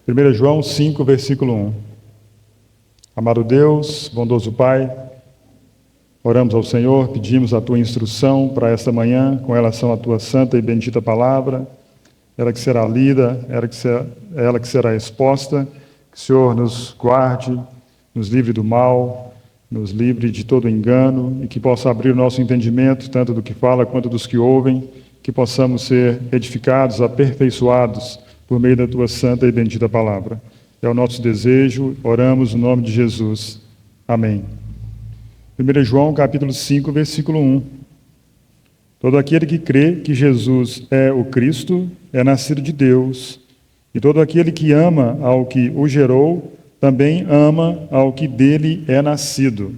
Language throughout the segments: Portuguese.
1 João 5, versículo 1. Amado Deus, bondoso Pai, oramos ao Senhor, pedimos a Tua instrução para esta manhã com relação à Tua santa e bendita palavra, ela que será lida, ela que será exposta, que o Senhor nos guarde, nos livre do mal, nos livre de todo engano e que possa abrir o nosso entendimento, tanto do que fala quanto dos que ouvem, que possamos ser edificados, aperfeiçoados por meio da Tua santa e bendita palavra. É o nosso desejo, oramos no nome de Jesus. Amém. 1 João, capítulo 5, versículo 1. Todo aquele que crê que Jesus é o Cristo é nascido de Deus, e todo aquele que ama ao que o gerou, também ama ao que dele é nascido.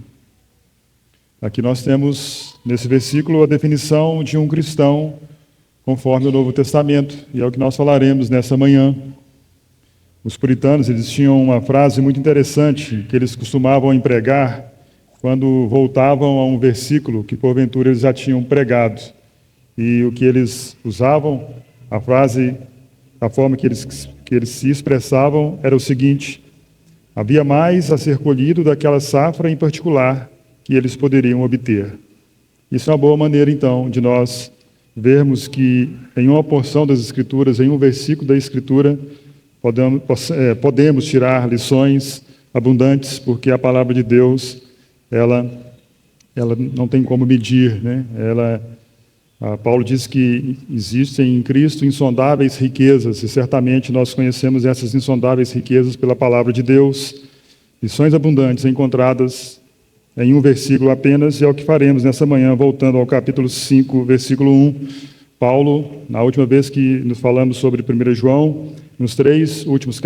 Aqui nós temos, nesse versículo, a definição de um cristão conforme o Novo Testamento, e é o que nós falaremos nessa manhã. Os puritanos, eles tinham uma frase muito interessante que eles costumavam empregar quando voltavam a um versículo que porventura eles já tinham pregado. E o que eles usavam, a frase, a forma que eles se expressavam era o seguinte: havia mais a ser colhido daquela safra em particular que eles poderiam obter. Isso é uma boa maneira, então, de nós vermos que em uma porção das Escrituras, em um versículo da Escritura, podemos tirar lições abundantes, porque a palavra de Deus, ela não tem como medir, né? Paulo diz que existem em Cristo insondáveis riquezas, e certamente nós conhecemos essas insondáveis riquezas pela palavra de Deus. Lições abundantes encontradas em um versículo apenas, e é o que faremos nessa manhã, voltando ao capítulo 5, versículo 1. Paulo, na última vez que nos falamos sobre 1 João, nos três últimos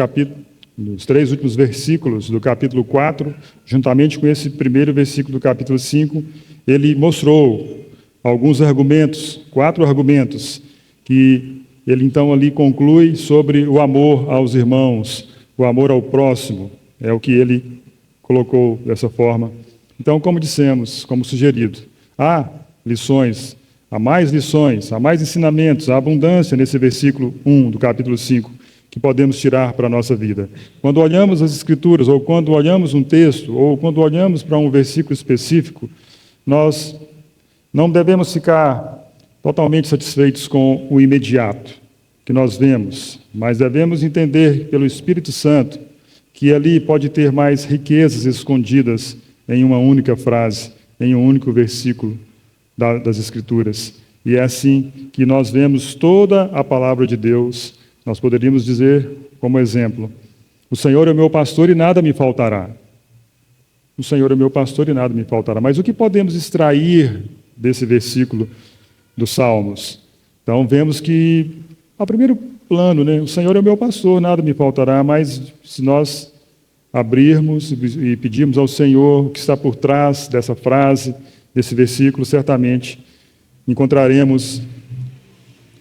versículos do capítulo 4, juntamente com esse primeiro versículo do capítulo 5, ele mostrou alguns argumentos, 4 argumentos, que ele então ali conclui sobre o amor aos irmãos, o amor ao próximo, é o que ele colocou dessa forma. Então, como dissemos, como sugerido, há lições, há mais ensinamentos, há abundância nesse versículo 1 do capítulo 5, que podemos tirar para a nossa vida. Quando olhamos as Escrituras, ou quando olhamos um texto, ou quando olhamos para um versículo específico, nós não devemos ficar totalmente satisfeitos com o imediato que nós vemos, mas devemos entender pelo Espírito Santo que ali pode ter mais riquezas escondidas em uma única frase, em um único versículo das Escrituras. E é assim que nós vemos toda a palavra de Deus. Nós poderíamos dizer, como exemplo, o Senhor é o meu pastor e nada me faltará. O Senhor é o meu pastor e nada me faltará. Mas o que podemos extrair desse versículo dos Salmos? Então, vemos que, ao primeiro plano, né, o Senhor é o meu pastor, nada me faltará, mas se nós abrirmos e pedirmos ao Senhor o que está por trás dessa frase, desse versículo, certamente encontraremos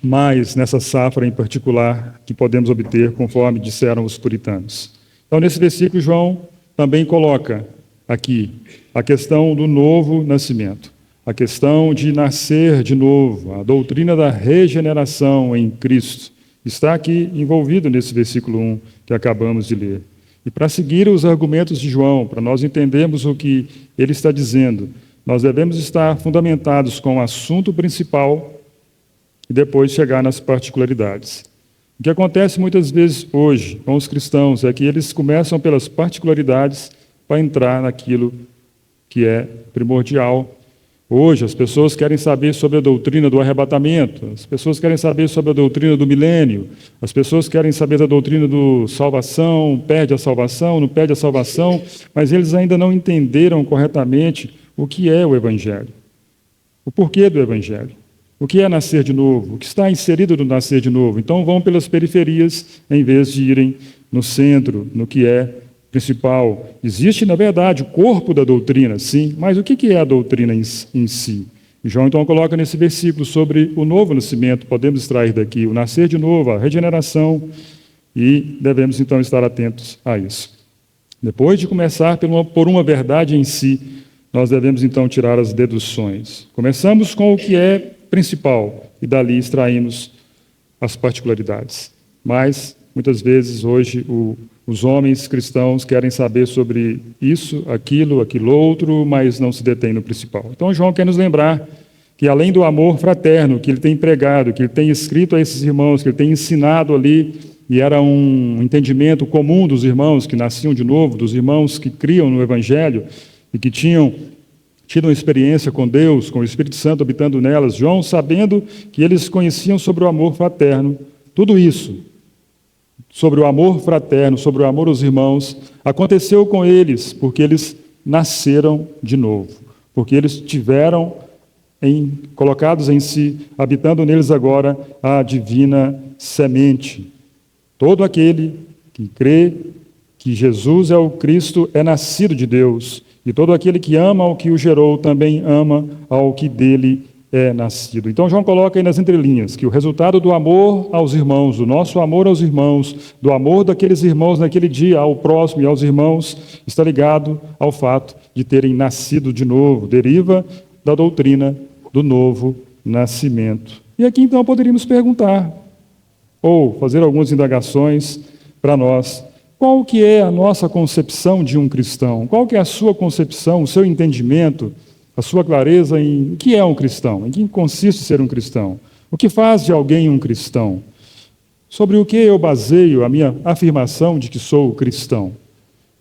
mais nessa safra em particular que podemos obter, conforme disseram os puritanos. Então, nesse versículo, João também coloca aqui a questão do novo nascimento, a questão de nascer de novo, a doutrina da regeneração em Cristo, está aqui envolvido nesse versículo 1 que acabamos de ler. E para seguir os argumentos de João, para nós entendermos o que ele está dizendo, nós devemos estar fundamentados com o assunto principal e depois chegar nas particularidades. O que acontece muitas vezes hoje com os cristãos é que eles começam pelas particularidades para entrar naquilo que é primordial. Hoje as pessoas querem saber sobre a doutrina do arrebatamento, as pessoas querem saber sobre a doutrina do milênio, as pessoas querem saber da doutrina do salvação, perde a salvação, não perde a salvação, mas eles ainda não entenderam corretamente o que é o Evangelho, o porquê do Evangelho, o que é nascer de novo, o que está inserido no nascer de novo. Então vão pelas periferias em vez de irem no centro, no que é principal. Existe, na verdade, o corpo da doutrina, sim, mas o que é a doutrina em si? João, então, coloca nesse versículo sobre o novo nascimento, podemos extrair daqui o nascer de novo, a regeneração, e devemos, então, estar atentos a isso. Depois de começar por uma verdade em si, nós devemos, então, tirar as deduções. Começamos com o que é principal, e dali extraímos as particularidades. Mas muitas vezes hoje os homens cristãos querem saber sobre isso, aquilo outro, mas não se detêm no principal. Então João quer nos lembrar que além do amor fraterno que ele tem pregado, que ele tem escrito a esses irmãos, que ele tem ensinado ali, e era um entendimento comum dos irmãos que nasciam de novo, dos irmãos que criam no Evangelho e que tinham tido uma experiência com Deus, com o Espírito Santo habitando nelas, João, sabendo que eles conheciam sobre o amor fraterno, tudo isso, sobre o amor fraterno, sobre o amor aos irmãos, aconteceu com eles, porque eles nasceram de novo, porque eles tiveram colocados em si, habitando neles agora a divina semente. Todo aquele que crê que Jesus é o Cristo é nascido de Deus, e todo aquele que ama ao que o gerou também ama ao que dele é nascido. Então João coloca aí nas entrelinhas que o resultado do amor aos irmãos, do nosso amor aos irmãos, do amor daqueles irmãos naquele dia ao próximo e aos irmãos, está ligado ao fato de terem nascido de novo, deriva da doutrina do novo nascimento. E aqui então poderíamos perguntar, ou fazer algumas indagações para nós. Qual que é a nossa concepção de um cristão? Qual que é a sua concepção, o seu entendimento, a sua clareza em o que é um cristão? Em que consiste ser um cristão? O que faz de alguém um cristão? Sobre o que eu baseio a minha afirmação de que sou cristão?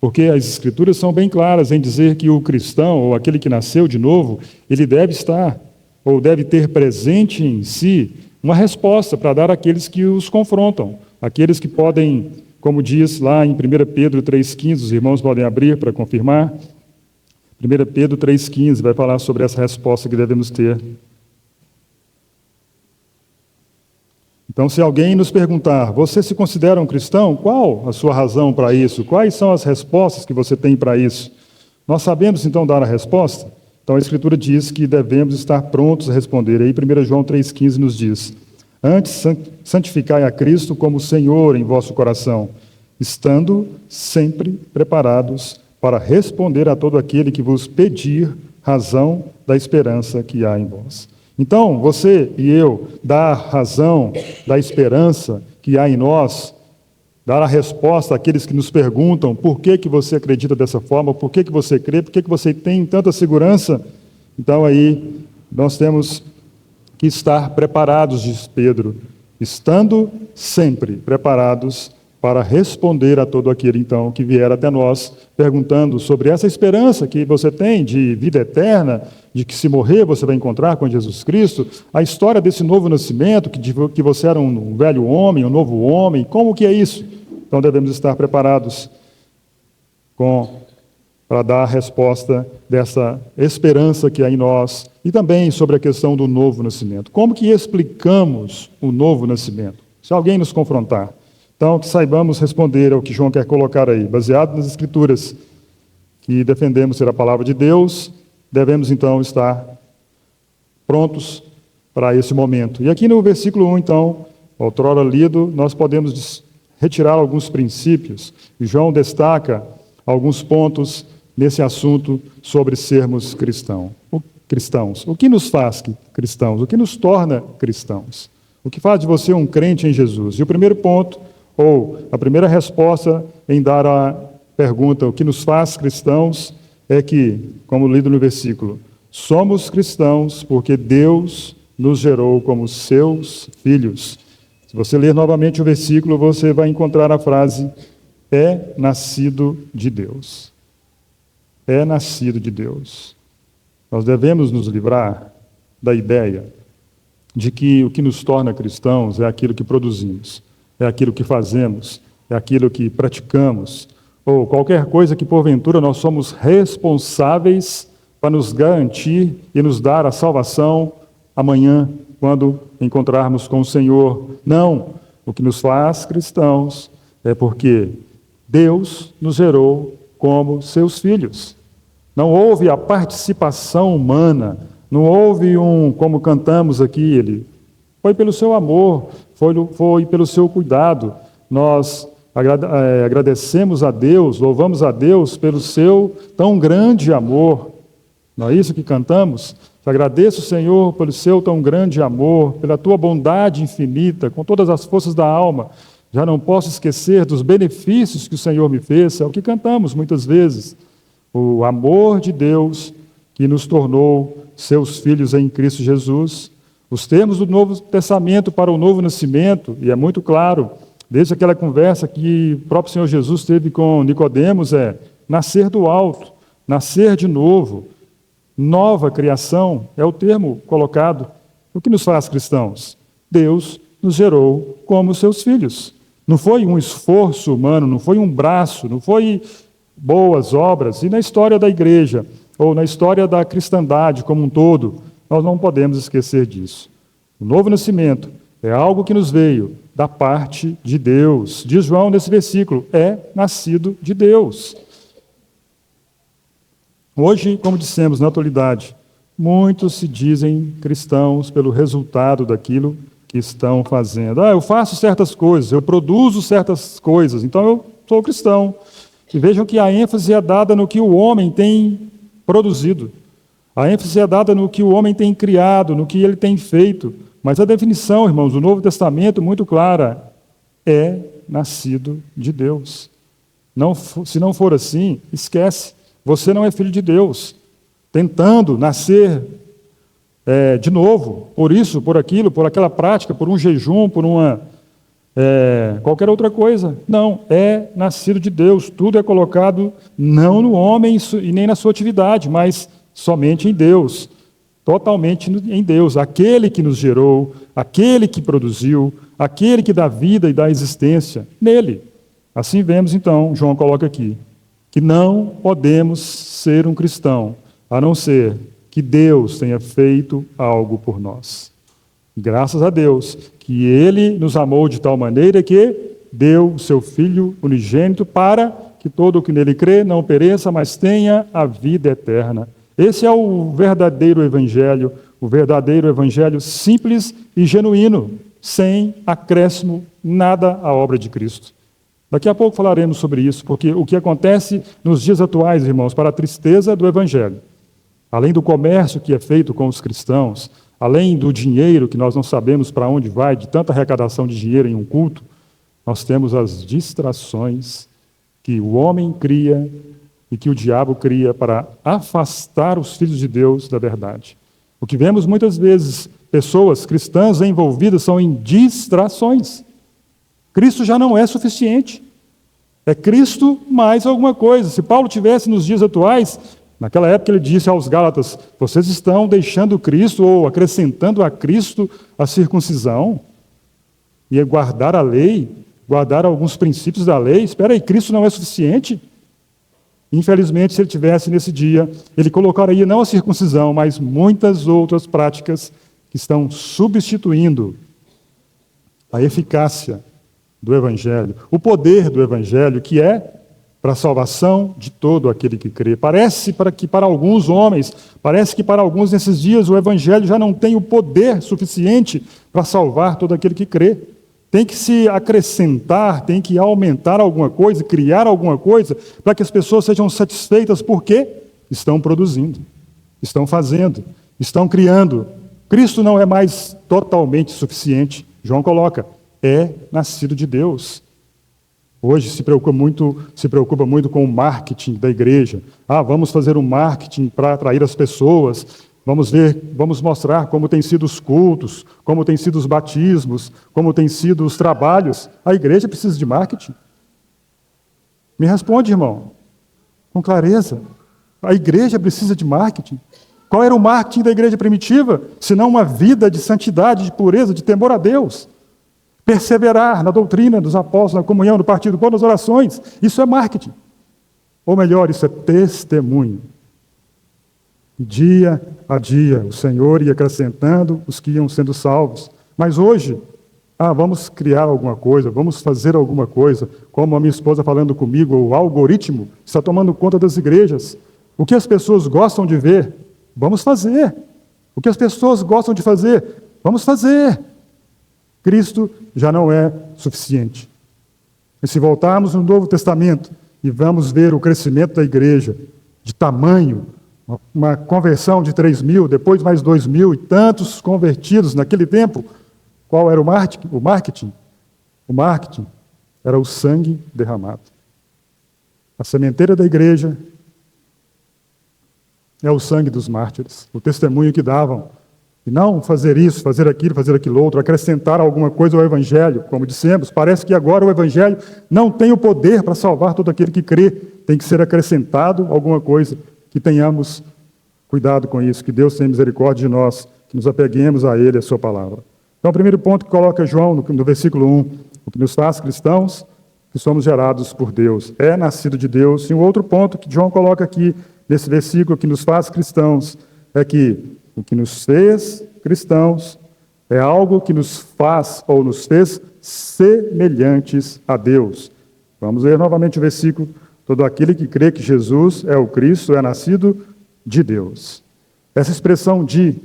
Porque as Escrituras são bem claras em dizer que o cristão, ou aquele que nasceu de novo, ele deve estar, ou deve ter presente em si, uma resposta para dar àqueles que os confrontam, aqueles que podem, como diz lá em 1 Pedro 3,15, os irmãos podem abrir para confirmar. 1 Pedro 3,15 vai falar sobre essa resposta que devemos ter. Então, se alguém nos perguntar, você se considera um cristão? Qual a sua razão para isso? Quais são as respostas que você tem para isso? Nós sabemos, então, dar a resposta? Então, a Escritura diz que devemos estar prontos a responder. Aí, 1 João 3,15 nos diz, antes, santificai a Cristo como Senhor em vosso coração, estando sempre preparados para responder a todo aquele que vos pedir razão da esperança que há em vós. Então, você e eu, dar razão da esperança que há em nós, dar a resposta àqueles que nos perguntam por que você acredita dessa forma, por que você crê, por que você tem tanta segurança. Então, aí, nós temos que estar preparados, diz Pedro, estando sempre preparados para responder a todo aquele, então, que vier até nós, perguntando sobre essa esperança que você tem de vida eterna, de que se morrer você vai encontrar com Jesus Cristo, a história desse novo nascimento, que você era um velho homem, um novo homem, como que é isso? Então, devemos estar preparados para dar a resposta dessa esperança que há em nós, e também sobre a questão do novo nascimento. Como que explicamos o novo nascimento? Se alguém nos confrontar, então, que saibamos responder ao que João quer colocar aí. Baseado nas Escrituras, que defendemos ser a palavra de Deus, devemos, então, estar prontos para esse momento. E aqui no versículo 1, então, outrora lido, nós podemos retirar alguns princípios. E João destaca alguns pontos nesse assunto sobre sermos cristãos. O que nos faz cristãos? O que nos torna cristãos? O que faz de você um crente em Jesus? E o primeiro ponto, ou a primeira resposta em dar a pergunta, o que nos faz cristãos, é que, como lido no versículo, somos cristãos porque Deus nos gerou como seus filhos. Se você ler novamente o versículo, você vai encontrar a frase, é nascido de Deus. É nascido de Deus. Nós devemos nos livrar da ideia de que o que nos torna cristãos é aquilo que produzimos. É aquilo que fazemos, é aquilo que praticamos, ou qualquer coisa que porventura nós somos responsáveis para nos garantir e nos dar a salvação amanhã, quando encontrarmos com o Senhor. Não, o que nos faz cristãos é porque Deus nos gerou como seus filhos. Não houve a participação humana, não houve como cantamos aqui, ele foi pelo seu amor, foi pelo seu cuidado. Nós agradecemos a Deus, louvamos a Deus pelo seu tão grande amor. Não é isso que cantamos? Agradeço, Senhor, pelo seu tão grande amor, pela tua bondade infinita, com todas as forças da alma. já não posso esquecer dos benefícios que o Senhor me fez, é o que cantamos muitas vezes. O amor de Deus que nos tornou seus filhos em Cristo Jesus. Os termos do Novo Testamento para o novo nascimento, e é muito claro, desde aquela conversa que o próprio Senhor Jesus teve com Nicodemos, é nascer do alto, nascer de novo, nova criação, é o termo colocado. O que nos faz cristãos? Deus nos gerou como seus filhos. Não foi um esforço humano, não foi um braço, não foi boas obras. E na história da igreja, ou na história da cristandade como um todo, nós não podemos esquecer disso. O novo nascimento é algo que nos veio da parte de Deus. Diz João nesse versículo, é nascido de Deus. Hoje, como dissemos na atualidade, muitos se dizem cristãos pelo resultado daquilo que estão fazendo. Eu faço certas coisas, eu produzo certas coisas, então eu sou cristão. E vejam que a ênfase é dada no que o homem tem produzido. A ênfase é dada no que o homem tem criado, no que ele tem feito. Mas a definição, irmãos, do Novo Testamento, muito clara, é nascido de Deus. Se não for assim, esquece. Você não é filho de Deus. Tentando nascer de novo, por isso, por aquilo, por aquela prática, por um jejum, por uma qualquer outra coisa. Não, é nascido de Deus. Tudo é colocado não no homem e nem na sua atividade, mas somente em Deus. Totalmente em Deus. Aquele que nos gerou, aquele que produziu, aquele que dá vida e dá existência, nele. Assim vemos, então, João coloca aqui, que não podemos ser um cristão, a não ser que Deus tenha feito algo por nós. Graças a Deus, que Ele nos amou de tal maneira que deu o seu Filho unigênito para que todo o que nele crê não pereça, mas tenha a vida eterna. Esse é o verdadeiro evangelho simples e genuíno, sem acréscimo nada à obra de Cristo. Daqui a pouco falaremos sobre isso, porque o que acontece nos dias atuais, irmãos, para a tristeza do evangelho, além do comércio que é feito com os cristãos, além do dinheiro que nós não sabemos para onde vai, de tanta arrecadação de dinheiro em um culto, nós temos as distrações que o homem cria e que o diabo cria para afastar os filhos de Deus da verdade. O que vemos muitas vezes, pessoas cristãs envolvidas são em distrações. Cristo já não é suficiente. É Cristo mais alguma coisa. Se Paulo tivesse nos dias atuais, naquela época ele disse aos Gálatas, vocês estão deixando Cristo ou acrescentando a Cristo a circuncisão e guardar a lei, guardar alguns princípios da lei. Espera aí, Cristo não é suficiente? Infelizmente, se ele tivesse nesse dia, ele colocaria não a circuncisão, mas muitas outras práticas que estão substituindo a eficácia do Evangelho, o poder do Evangelho, que é para a salvação de todo aquele que crê. Parece que para alguns homens, parece que para alguns nesses dias o Evangelho já não tem o poder suficiente para salvar todo aquele que crê. Tem que se acrescentar, tem que aumentar alguma coisa, criar alguma coisa, para que as pessoas sejam satisfeitas, porque estão produzindo, estão fazendo, estão criando. Cristo não é mais totalmente suficiente. João coloca, é nascido de Deus. Hoje se preocupa muito com o marketing da igreja. Vamos fazer um marketing para atrair as pessoas. Vamos mostrar como têm sido os cultos, como têm sido os batismos, como têm sido os trabalhos. A igreja precisa de marketing? Me responde, irmão, com clareza. A igreja precisa de marketing? Qual era o marketing da igreja primitiva? Senão uma vida de santidade, de pureza, de temor a Deus. Perseverar na doutrina dos apóstolos, na comunhão, no partido do pão, nas orações. Isso é marketing. Ou melhor, isso é testemunho. Dia a dia, o Senhor ia acrescentando os que iam sendo salvos. Mas hoje, vamos criar alguma coisa, vamos fazer alguma coisa, como a minha esposa falando comigo, o algoritmo está tomando conta das igrejas. O que as pessoas gostam de ver, vamos fazer. O que as pessoas gostam de fazer, vamos fazer. Cristo já não é suficiente. E se voltarmos no Novo Testamento e vamos ver o crescimento da igreja, de tamanho, uma conversão de 3.000, depois mais 2.000 e tantos convertidos naquele tempo, qual era o marketing? O marketing era o sangue derramado. A sementeira da igreja é o sangue dos mártires, o testemunho que davam. E não fazer isso, fazer aquilo outro, acrescentar alguma coisa ao Evangelho. Como dissemos, parece que agora o Evangelho não tem o poder para salvar todo aquele que crê. Tem que ser acrescentado alguma coisa. Que tenhamos cuidado com isso, que Deus tenha misericórdia de nós, que nos apeguemos a Ele, a Sua palavra. Então, o primeiro ponto que coloca João no versículo 1, o que nos faz cristãos, que somos gerados por Deus, é nascido de Deus. E um outro ponto que João coloca aqui, nesse versículo, que nos faz cristãos, é que o que nos fez cristãos é algo que nos faz ou nos fez semelhantes a Deus. Vamos ler novamente o versículo. Todo aquele que crê que Jesus é o Cristo é nascido de Deus. Essa expressão de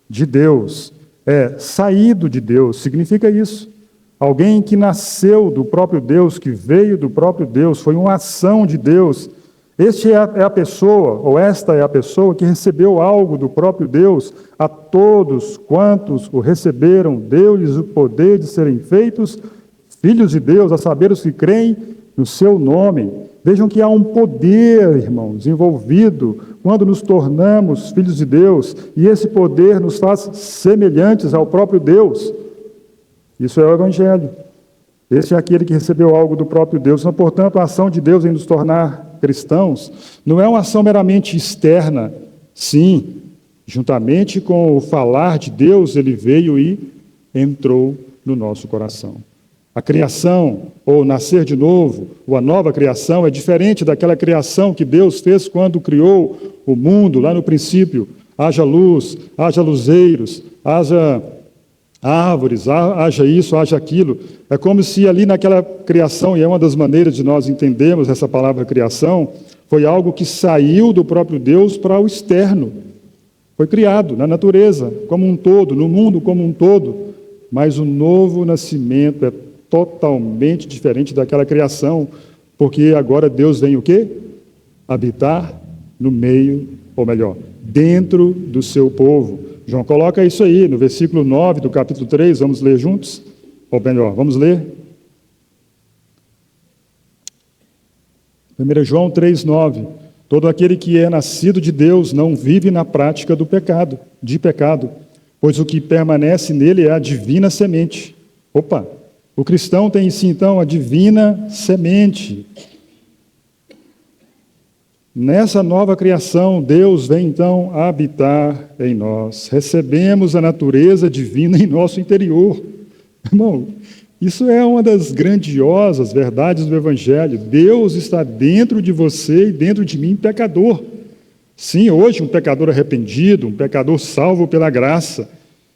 Deus, é saído de Deus, significa isso. Alguém que nasceu do próprio Deus, que veio do próprio Deus, foi uma ação de Deus. Esta é a pessoa que recebeu algo do próprio Deus. A todos quantos o receberam, deu-lhes o poder de serem feitos filhos de Deus, a saber, os que creem no seu nome. Vejam que há um poder, irmãos, envolvido quando nos tornamos filhos de Deus, e esse poder nos faz semelhantes ao próprio Deus. Isso é o Evangelho. Este é aquele que recebeu algo do próprio Deus. Então, portanto, a ação de Deus em nos tornar cristãos não é uma ação meramente externa. Sim, juntamente com o falar de Deus, ele veio e entrou no nosso coração. A criação, ou nascer de novo, ou a nova criação, é diferente daquela criação que Deus fez quando criou o mundo, lá no princípio. Haja luz, haja luzeiros, haja árvores, haja isso, haja aquilo. É como se ali naquela criação, e é uma das maneiras de nós entendermos essa palavra criação, foi algo que saiu do próprio Deus para o externo. Foi criado na natureza como um todo, no mundo como um todo. Mas o novo nascimento é totalmente diferente daquela criação, porque agora Deus vem o quê? Habitar no meio, ou melhor, dentro do seu povo. João coloca isso aí, no versículo 9 do capítulo 3, vamos ler juntos? Ou melhor, vamos ler? 1 João 3, 9. Todo aquele que é nascido de Deus não vive na prática do pecado, pois o que permanece nele é a divina semente. Opa! O cristão tem em si, então, a divina semente. Nessa nova criação, Deus vem, então, habitar em nós. Recebemos a natureza divina em nosso interior. Irmão, isso é uma das grandiosas verdades do Evangelho. Deus está dentro de você e dentro de mim, pecador. Sim, hoje um pecador arrependido, um pecador salvo pela graça.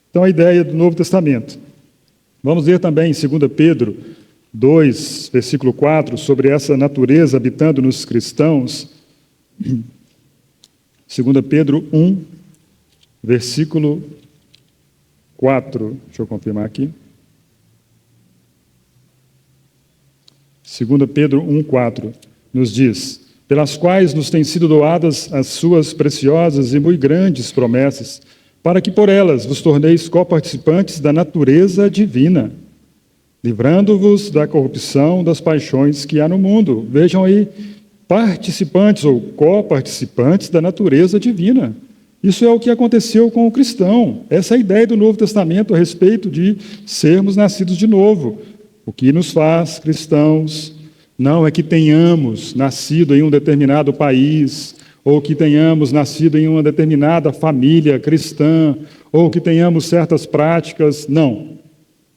Então, a ideia do Novo Testamento. Vamos ver também em 2 Pedro 2, versículo 4, sobre essa natureza habitando nos cristãos. 2 Pedro 1, versículo 4. Deixa eu confirmar aqui. 2 Pedro 1, 4, nos diz: pelas quais nos têm sido doadas as suas preciosas e muito grandes promessas, para que por elas vos torneis coparticipantes da natureza divina, livrando-vos da corrupção das paixões que há no mundo. Vejam aí, participantes ou coparticipantes da natureza divina. Isso é o que aconteceu com o cristão. Essa é a ideia do Novo Testamento a respeito de sermos nascidos de novo. O que nos faz cristãos não é que tenhamos nascido em um determinado país, ou que tenhamos nascido em uma determinada família cristã, ou que tenhamos certas práticas. Não,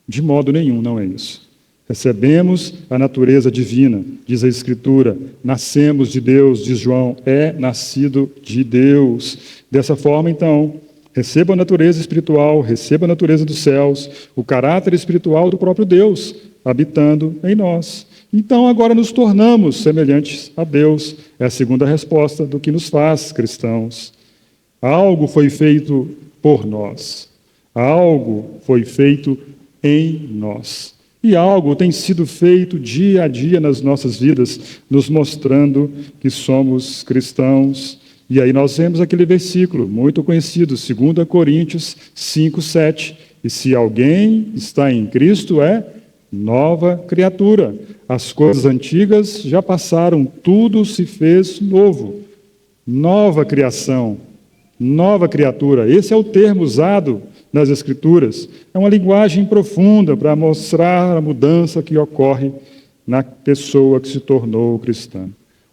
de modo nenhum não é isso. Recebemos a natureza divina, diz a Escritura, nascemos de Deus, diz João, é nascido de Deus. Dessa forma, então, receba a natureza espiritual, receba a natureza dos céus, o caráter espiritual do próprio Deus, habitando em nós. Então, agora nos tornamos semelhantes a Deus. É a segunda resposta do que nos faz cristãos. Algo foi feito por nós. Algo foi feito em nós. E algo tem sido feito dia a dia nas nossas vidas, nos mostrando que somos cristãos. E aí nós vemos aquele versículo muito conhecido, 2 Coríntios 5, 7. E se alguém está em Cristo, é nova criatura. As coisas antigas já passaram, tudo se fez novo. Nova criação, nova criatura. Esse é o termo usado nas Escrituras. É uma linguagem profunda para mostrar a mudança que ocorre na pessoa que se tornou cristã.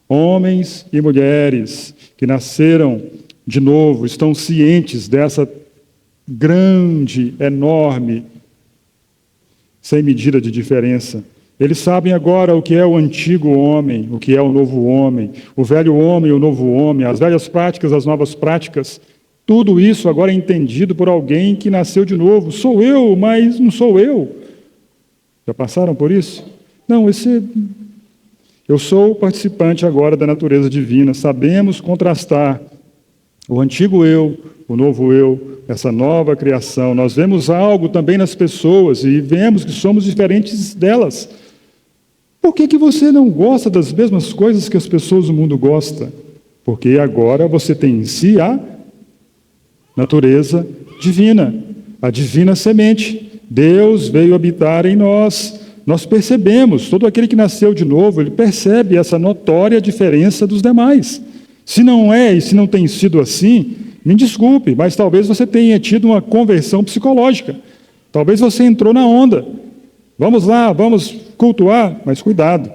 Homens e mulheres que nasceram de novo estão cientes dessa grande, enorme, sem medida de diferença. Eles sabem agora o que é o antigo homem, o que é o novo homem, o velho homem e o novo homem, as velhas práticas, as novas práticas. Tudo isso agora é entendido por alguém que nasceu de novo. Sou eu, mas não sou eu. Já passaram por isso? Não, eu sou participante agora da natureza divina. Sabemos contrastar o antigo eu, o novo eu, essa nova criação. Nós vemos algo também nas pessoas e vemos que somos diferentes delas. Por que você não gosta das mesmas coisas que as pessoas do mundo gostam? Porque agora você tem em si a natureza divina, a divina semente. Deus veio habitar em nós. Nós percebemos, todo aquele que nasceu de novo, ele percebe essa notória diferença dos demais. Se não é e se não tem sido assim, me desculpe, mas talvez você tenha tido uma conversão psicológica. Talvez você entrou na onda. Vamos lá, vamos cultuar, mas cuidado.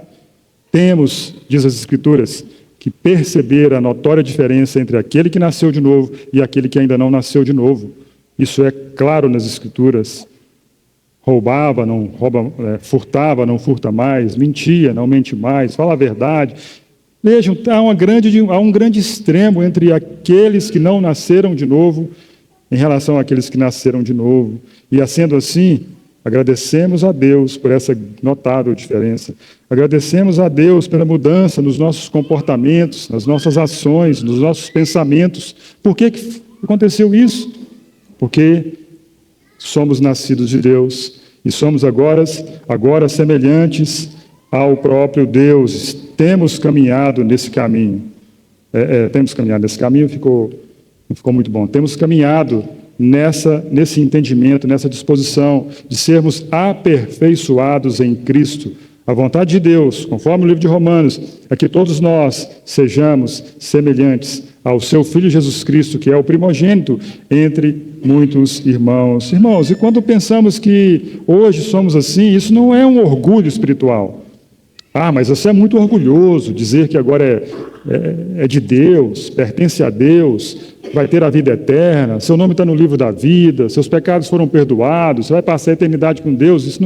Temos, diz as Escrituras, que perceber a notória diferença entre aquele que nasceu de novo e aquele que ainda não nasceu de novo. Isso é claro nas Escrituras. Roubava, não rouba, furtava, não furta mais, mentia, não mente mais, fala a verdade. Vejam, há um grande extremo entre aqueles que não nasceram de novo em relação àqueles que nasceram de novo. E, sendo assim, agradecemos a Deus por essa notável diferença. Agradecemos a Deus pela mudança nos nossos comportamentos, nas nossas ações, nos nossos pensamentos. Por que aconteceu isso? Porque somos nascidos de Deus e somos agora semelhantes ao próprio Deus. Temos caminhado nesse caminho. Temos caminhado nesse caminho, não ficou muito bom. Temos caminhado nesse entendimento, nessa disposição de sermos aperfeiçoados em Cristo. A vontade de Deus, conforme o livro de Romanos, é que todos nós sejamos semelhantes ao seu Filho Jesus Cristo, que é o primogênito entre muitos irmãos. Irmãos, e quando pensamos que hoje somos assim, isso não é um orgulho espiritual. Mas você é muito orgulhoso, dizer que agora é de Deus, pertence a Deus, vai ter a vida eterna, seu nome está no livro da vida, seus pecados foram perdoados, você vai passar a eternidade com Deus. Isso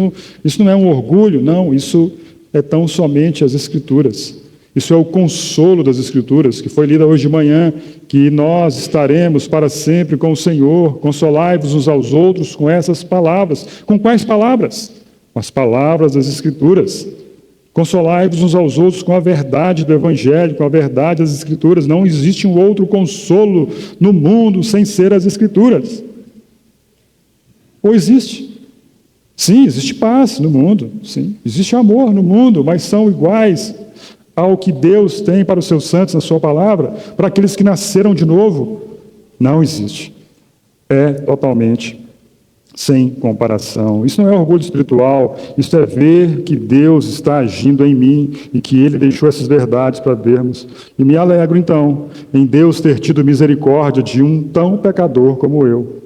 não é um orgulho, não, isso é tão somente as Escrituras. Isso é o consolo das Escrituras, que foi lida hoje de manhã, que nós estaremos para sempre com o Senhor. Consolai-vos uns aos outros com essas palavras. Com quais palavras? Com as palavras das Escrituras. Consolai-vos uns aos outros com a verdade do Evangelho, com a verdade das Escrituras. Não existe um outro consolo no mundo sem ser as Escrituras. Ou existe? Sim, existe paz no mundo, sim. Existe amor no mundo, mas são iguais ao que Deus tem para os seus santos na sua palavra, para aqueles que nasceram de novo. Não existe. É totalmente sem comparação. Isso não é orgulho espiritual, isso é ver que Deus está agindo em mim e que Ele deixou essas verdades para vermos. E me alegro, então, em Deus ter tido misericórdia de um tão pecador como eu.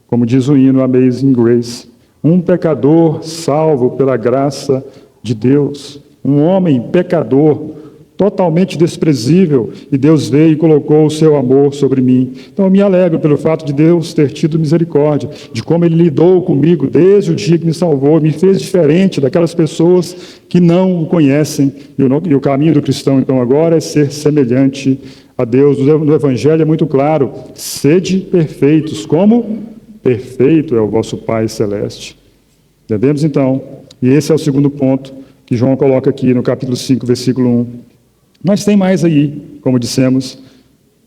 Como diz o hino Amazing Grace, um pecador salvo pela graça de Deus. Um homem pecador, totalmente desprezível, e Deus veio e colocou o seu amor sobre mim. Então eu me alegro pelo fato de Deus ter tido misericórdia, de como Ele lidou comigo desde o dia que me salvou, me fez diferente daquelas pessoas que não o conhecem. E o caminho do cristão, então, agora é ser semelhante a Deus. No Evangelho é muito claro: sede perfeitos, como perfeito é o vosso Pai Celeste. Devemos, então, e esse é o segundo ponto que João coloca aqui no capítulo 5, versículo 1. Mas tem mais aí, como dissemos.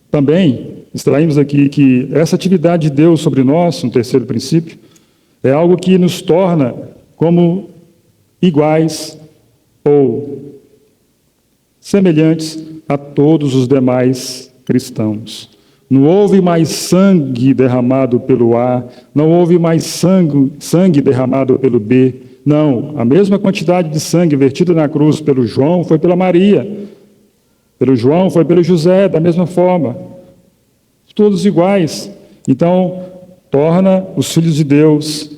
Também extraímos aqui que essa atividade de Deus sobre nós, um terceiro princípio, é algo que nos torna como iguais ou semelhantes a todos os demais cristãos. Não houve mais sangue derramado pelo A, não houve mais sangue derramado pelo B, Não, a mesma quantidade de sangue vertida na cruz pelo João foi pela Maria. Pelo João foi pelo José, da mesma forma. Todos iguais. Então, torna os filhos de Deus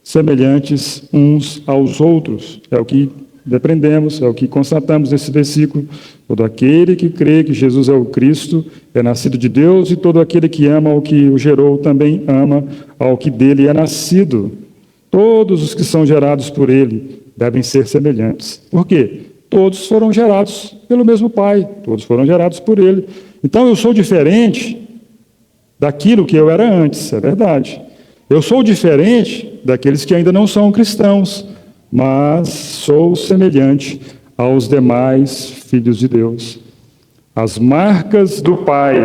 semelhantes uns aos outros. É o que depreendemos, é o que constatamos nesse versículo. Todo aquele que crê que Jesus é o Cristo é nascido de Deus, e todo aquele que ama ao que o gerou também ama ao que dele é nascido. Todos os que são gerados por ele devem ser semelhantes. Por quê? Todos foram gerados pelo mesmo Pai, todos foram gerados por ele. Então eu sou diferente daquilo que eu era antes, é verdade. Eu sou diferente daqueles que ainda não são cristãos, mas sou semelhante aos demais filhos de Deus. As marcas do Pai,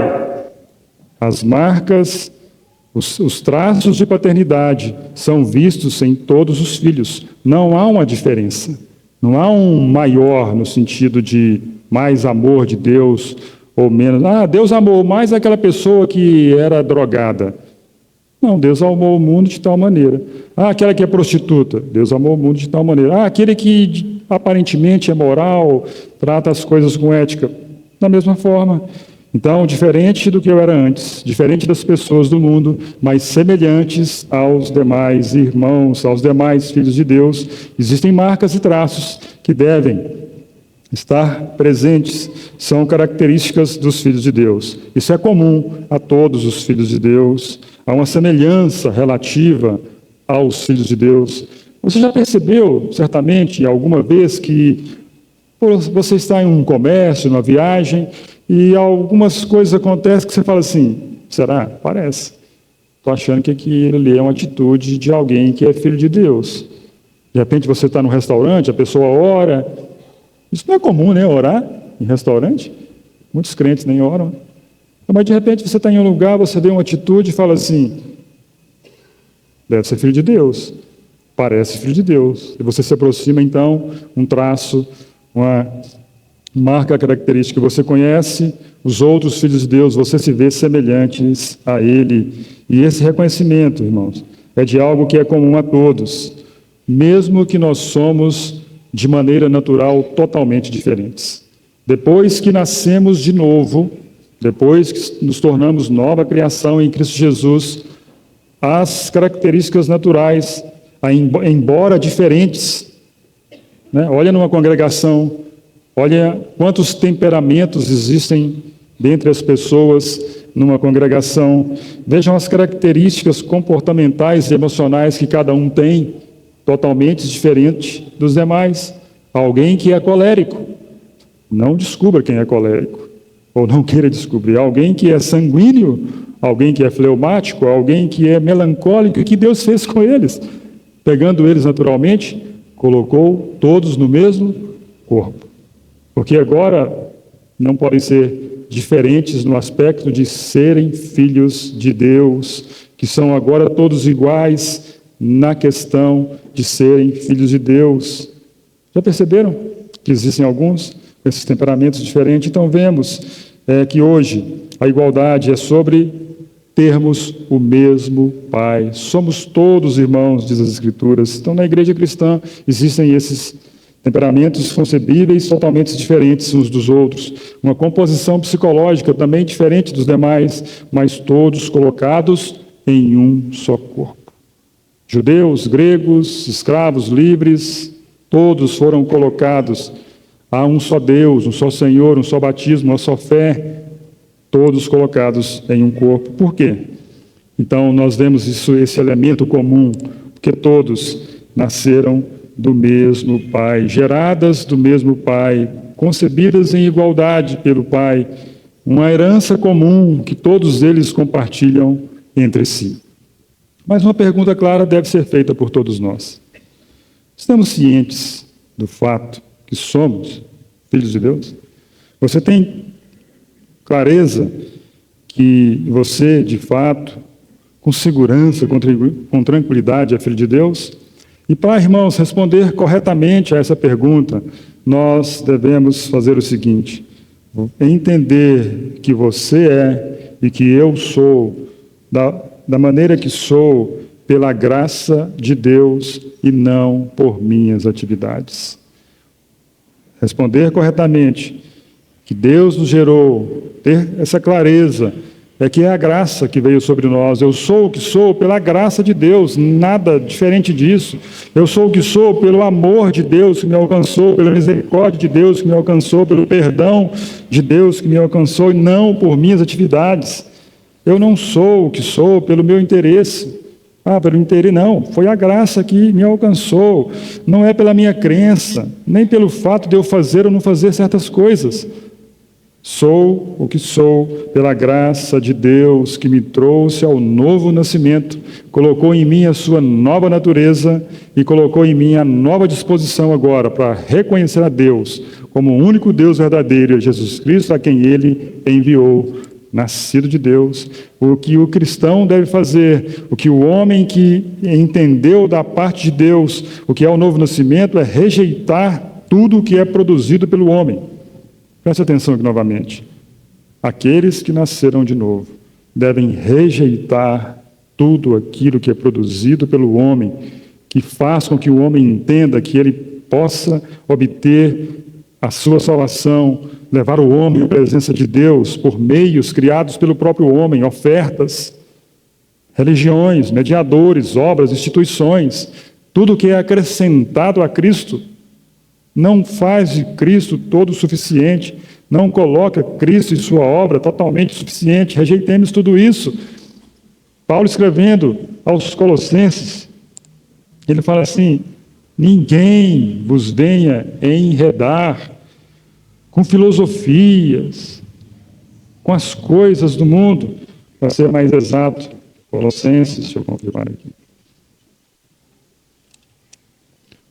as marcas, os traços de paternidade são vistos em todos os filhos. Não há uma diferença. Não há um maior no sentido de mais amor de Deus ou menos. Deus amou mais aquela pessoa que era drogada. Não, Deus amou o mundo de tal maneira. Aquela que é prostituta. Deus amou o mundo de tal maneira. Aquele que aparentemente é moral, trata as coisas com ética. Da mesma forma. Então, diferente do que eu era antes, diferente das pessoas do mundo, mas semelhantes aos demais irmãos, aos demais filhos de Deus, existem marcas e traços que devem estar presentes, são características dos filhos de Deus. Isso é comum a todos os filhos de Deus, há uma semelhança relativa aos filhos de Deus. Você já percebeu, certamente, alguma vez que você está em um comércio, numa viagem, e algumas coisas acontecem que você fala assim, será? Parece. Estou achando que aquilo ali é uma atitude de alguém que é filho de Deus. De repente você está num restaurante, a pessoa ora. Isso não é comum, né? Orar em restaurante. Muitos crentes nem oram. Mas de repente você está em um lugar, você vê uma atitude e fala assim, deve ser filho de Deus. Parece filho de Deus. E você se aproxima, então, um traço, uma marca característica que você conhece, os outros filhos de Deus, você se vê semelhantes a ele. E esse reconhecimento, irmãos, é de algo que é comum a todos, mesmo que nós somos, de maneira natural, totalmente diferentes. Depois que nascemos de novo, depois que nos tornamos nova criação em Cristo Jesus, as características naturais, embora diferentes, né? Olha numa congregação, olha quantos temperamentos existem dentre as pessoas numa congregação. Vejam as características comportamentais e emocionais que cada um tem, totalmente diferente dos demais. Alguém que é colérico, não descubra quem é colérico, ou não queira descobrir. Alguém que é sanguíneo, alguém que é fleumático, alguém que é melancólico. O que Deus fez com eles? Pegando eles naturalmente, colocou todos no mesmo corpo. Porque agora não podem ser diferentes no aspecto de serem filhos de Deus, que são agora todos iguais na questão de serem filhos de Deus. Já perceberam que existem alguns com esses temperamentos diferentes? Então vemos que hoje a igualdade é sobre termos o mesmo Pai. Somos todos irmãos, diz as Escrituras. Então na igreja cristã existem esses temperamentos concebíveis totalmente diferentes uns dos outros, uma composição psicológica também diferente dos demais, mas todos colocados em um só corpo. Judeus, gregos, escravos, livres, todos foram colocados a um só Deus, um só Senhor, um só batismo, uma só fé, todos colocados em um corpo. Por quê? Então nós vemos esse elemento comum, porque todos nasceram do mesmo Pai, geradas do mesmo Pai, concebidas em igualdade pelo Pai, uma herança comum que todos eles compartilham entre si. Mas uma pergunta clara deve ser feita por todos nós. Estamos cientes do fato que somos filhos de Deus? Você tem clareza que você, de fato, com segurança, com tranquilidade, é filho de Deus? E para, irmãos, responder corretamente a essa pergunta, nós devemos fazer o seguinte: entender que você é e que eu sou, da maneira que sou, pela graça de Deus e não por minhas atividades. Responder corretamente que Deus nos gerou, ter essa clareza, é que é a graça que veio sobre nós. Eu sou o que sou pela graça de Deus, nada diferente disso. Eu sou o que sou pelo amor de Deus que me alcançou, pela misericórdia de Deus que me alcançou, pelo perdão de Deus que me alcançou, e não por minhas atividades. Eu não sou o que sou pelo meu interesse. Pelo interesse não, foi a graça que me alcançou. Não é pela minha crença, nem pelo fato de eu fazer ou não fazer certas coisas. Sou o que sou pela graça de Deus que me trouxe ao novo nascimento, colocou em mim a sua nova natureza e colocou em mim a nova disposição agora para reconhecer a Deus como o único Deus verdadeiro, Jesus Cristo, a quem Ele enviou, nascido de Deus. O que o cristão deve fazer, o que o homem que entendeu da parte de Deus, o que é o novo nascimento, é rejeitar tudo o que é produzido pelo homem. Preste atenção aqui novamente. Aqueles que nasceram de novo devem rejeitar tudo aquilo que é produzido pelo homem, que faz com que o homem entenda que ele possa obter a sua salvação, levar o homem à presença de Deus por meios criados pelo próprio homem, ofertas, religiões, mediadores, obras, instituições, tudo que é acrescentado a Cristo. Não faz de Cristo todo o suficiente, não coloca Cristo e sua obra totalmente suficiente, rejeitemos tudo isso. Paulo escrevendo aos Colossenses, ele fala assim: ninguém vos venha enredar com filosofias, com as coisas do mundo, para ser mais exato, Colossenses, deixa eu confirmar aqui.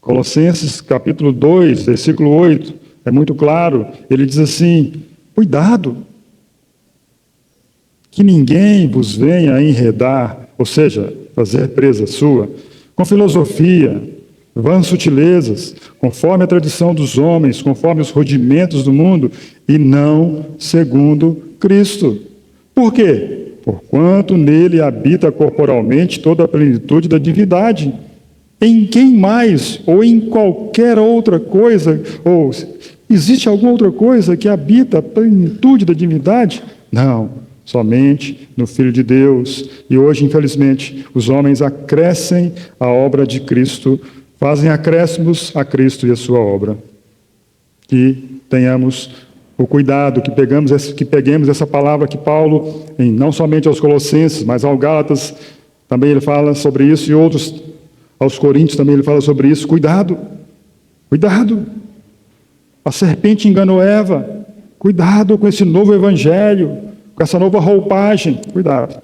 Colossenses capítulo 2, versículo 8, é muito claro, ele diz assim: cuidado, que ninguém vos venha enredar, ou seja, fazer presa sua, com filosofia, vãs sutilezas, conforme a tradição dos homens, conforme os rudimentos do mundo, e não segundo Cristo. Por quê? Porquanto nele habita corporalmente toda a plenitude da divindade. Em quem mais, ou em qualquer outra coisa, ou existe alguma outra coisa que habita a plenitude da divindade? Não, somente no Filho de Deus. E hoje, infelizmente, os homens acrescem a obra de Cristo, fazem acréscimos a Cristo e a sua obra. Que tenhamos o cuidado, que peguemos essa palavra que Paulo, não somente aos Colossenses, mas aos Gálatas, também ele fala sobre isso, e outros, aos Coríntios também ele fala sobre isso. Cuidado, cuidado. A serpente enganou Eva. Cuidado com esse novo evangelho, com essa nova roupagem. Cuidado.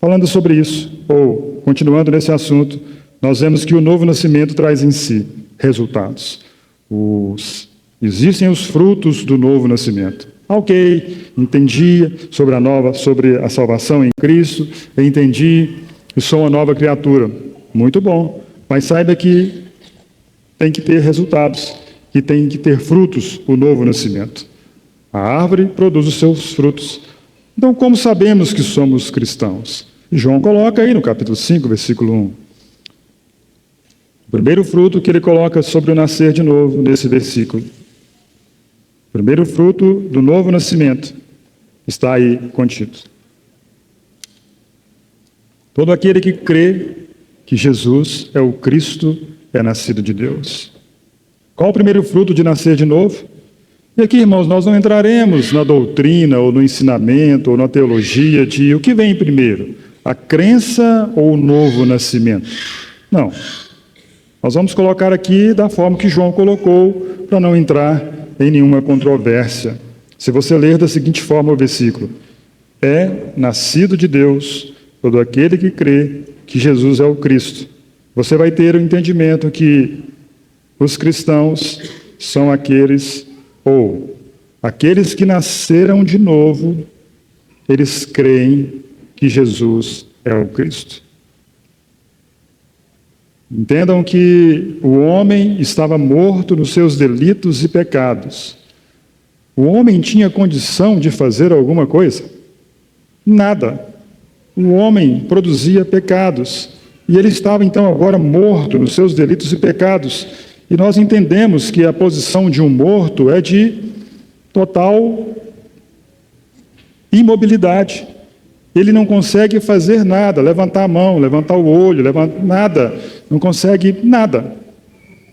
Falando sobre isso, ou continuando nesse assunto, nós vemos que o novo nascimento traz em si resultados. Existem os frutos do novo nascimento. Ok, entendi sobre a salvação em Cristo, entendi que sou uma nova criatura. Muito bom, mas saiba que tem que ter resultados, que tem que ter frutos o novo nascimento. A árvore produz os seus frutos. Então, como sabemos que somos cristãos? João coloca aí no capítulo 5, versículo 1. O primeiro fruto que ele coloca sobre o nascer de novo, nesse versículo. O primeiro fruto do novo nascimento está aí contido. Todo aquele que crê que Jesus é o Cristo, é nascido de Deus. Qual o primeiro fruto de nascer de novo? E aqui, irmãos, nós não entraremos na doutrina, ou no ensinamento, ou na teologia de o que vem primeiro, a crença ou o novo nascimento. Não. Nós vamos colocar aqui da forma que João colocou, para não entrar em nenhuma controvérsia. Se você ler da seguinte forma o versículo: é nascido de Deus todo aquele que crê que Jesus é o Cristo. Você vai ter o entendimento que os cristãos são aqueles que nasceram de novo, eles creem que Jesus é o Cristo. Entendam que o homem estava morto nos seus delitos e pecados. O homem tinha condição de fazer alguma coisa? Nada. O homem produzia pecados. E ele estava, então, agora morto nos seus delitos e pecados. E nós entendemos que a posição de um morto é de total imobilidade. Ele não consegue fazer nada, levantar a mão, levantar o olho, nada. Não consegue nada.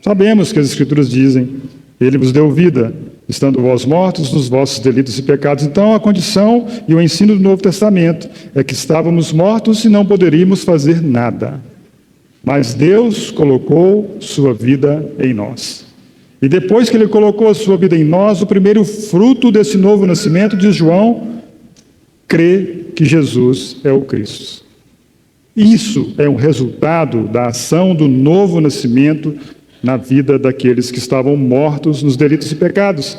Sabemos que as Escrituras dizem: Ele vos deu vida, estando vós mortos nos vossos delitos e pecados. Então, a condição e o ensino do Novo Testamento é que estávamos mortos e não poderíamos fazer nada. Mas Deus colocou sua vida em nós. E depois que Ele colocou a sua vida em nós, o primeiro fruto desse novo nascimento, diz João, crê que Jesus é o Cristo. Isso é um resultado da ação do novo nascimento na vida daqueles que estavam mortos nos delitos e pecados.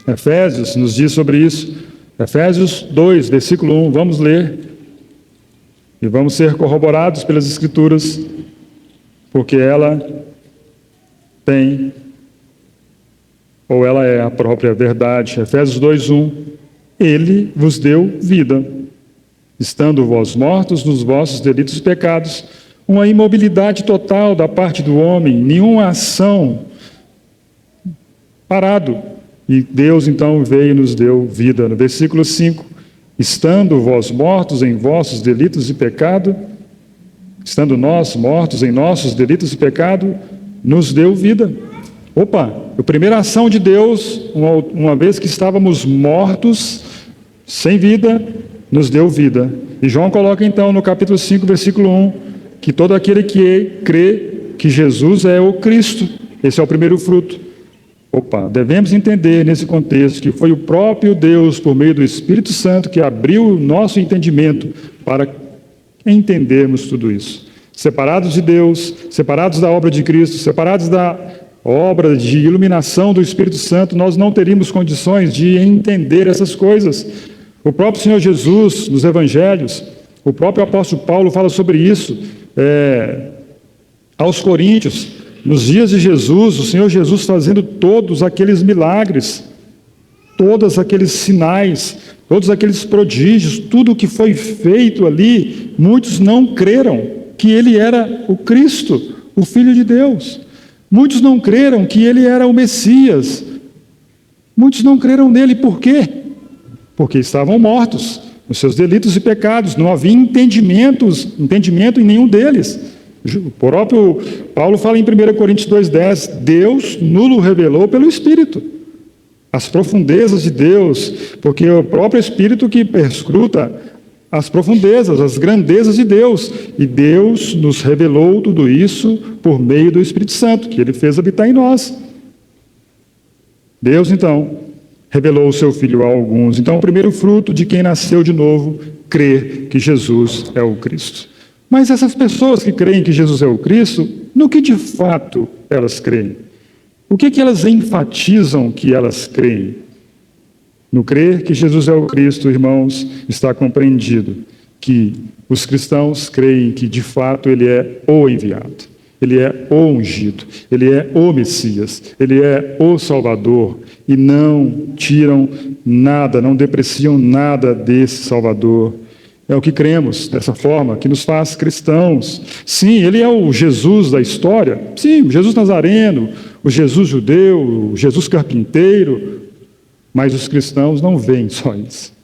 Efésios nos diz sobre isso. Efésios 2, versículo 1, vamos ler. E vamos ser corroborados pelas Escrituras, porque ela tem, ou ela é a própria verdade. Efésios 2, 1. Ele vos deu vida, estando vós mortos nos vossos delitos e pecados. Uma imobilidade total da parte do homem, nenhuma ação, parado. E Deus então veio e nos deu vida. No versículo 5, estando vós mortos em vossos delitos e pecado, estando nós mortos em nossos delitos e pecado, nos deu vida. Opa, a primeira ação de Deus, uma vez que estávamos mortos, sem vida, nos deu vida. E João coloca então no capítulo 5, versículo 1, que todo aquele que crê que Jesus é o Cristo, esse é o primeiro fruto. Opa, devemos entender nesse contexto que foi o próprio Deus, por meio do Espírito Santo, que abriu o nosso entendimento para entendermos tudo isso. Separados de Deus, separados da obra de Cristo, separados da obra de iluminação do Espírito Santo, nós não teríamos condições de entender essas coisas. O próprio Senhor Jesus, nos Evangelhos, o próprio apóstolo Paulo fala sobre isso aos Coríntios. Nos dias de Jesus, o Senhor Jesus fazendo todos aqueles milagres, todos aqueles sinais, todos aqueles prodígios, tudo o que foi feito ali, muitos não creram que Ele era o Cristo, o Filho de Deus. Muitos não creram que Ele era o Messias. Muitos não creram nele, por quê? Porque estavam mortos nos seus delitos e pecados, não havia entendimento em nenhum deles. O próprio Paulo fala em 1 Coríntios 2,10, Deus nulo revelou pelo Espírito. As profundezas de Deus, porque é o próprio Espírito que perscruta as profundezas, as grandezas de Deus. E Deus nos revelou tudo isso por meio do Espírito Santo, que Ele fez habitar em nós. Deus, então, revelou o seu Filho a alguns. Então, o primeiro fruto de quem nasceu de novo, crê que Jesus é o Cristo. Mas essas pessoas que creem que Jesus é o Cristo, no que de fato elas creem? O que elas enfatizam que elas creem? No crer que Jesus é o Cristo, irmãos, está compreendido que os cristãos creem que de fato Ele é o enviado, Ele é o ungido, Ele é o Messias, Ele é o Salvador, e não tiram nada, não depreciam nada desse Salvador. É o que cremos, dessa forma, que nos faz cristãos. Sim, Ele é o Jesus da história. Sim, o Jesus Nazareno, o Jesus judeu, o Jesus carpinteiro. Mas os cristãos não veem só isso.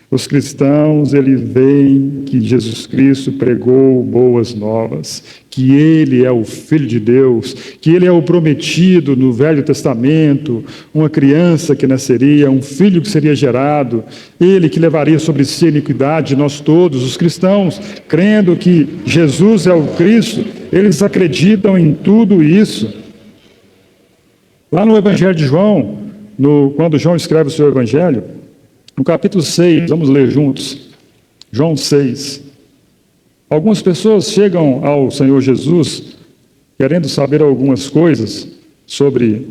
Os cristãos, eles veem que Jesus Cristo pregou boas novas, que Ele é o Filho de Deus, que Ele é o prometido no Velho Testamento, uma criança que nasceria, um filho que seria gerado, Ele que levaria sobre si a iniquidade de nós todos. Os cristãos, crendo que Jesus é o Cristo, eles acreditam em tudo isso. Lá no Evangelho de João, quando João escreve o seu Evangelho, no capítulo 6, vamos ler juntos, João 6. Algumas pessoas chegam ao Senhor Jesus querendo saber algumas coisas sobre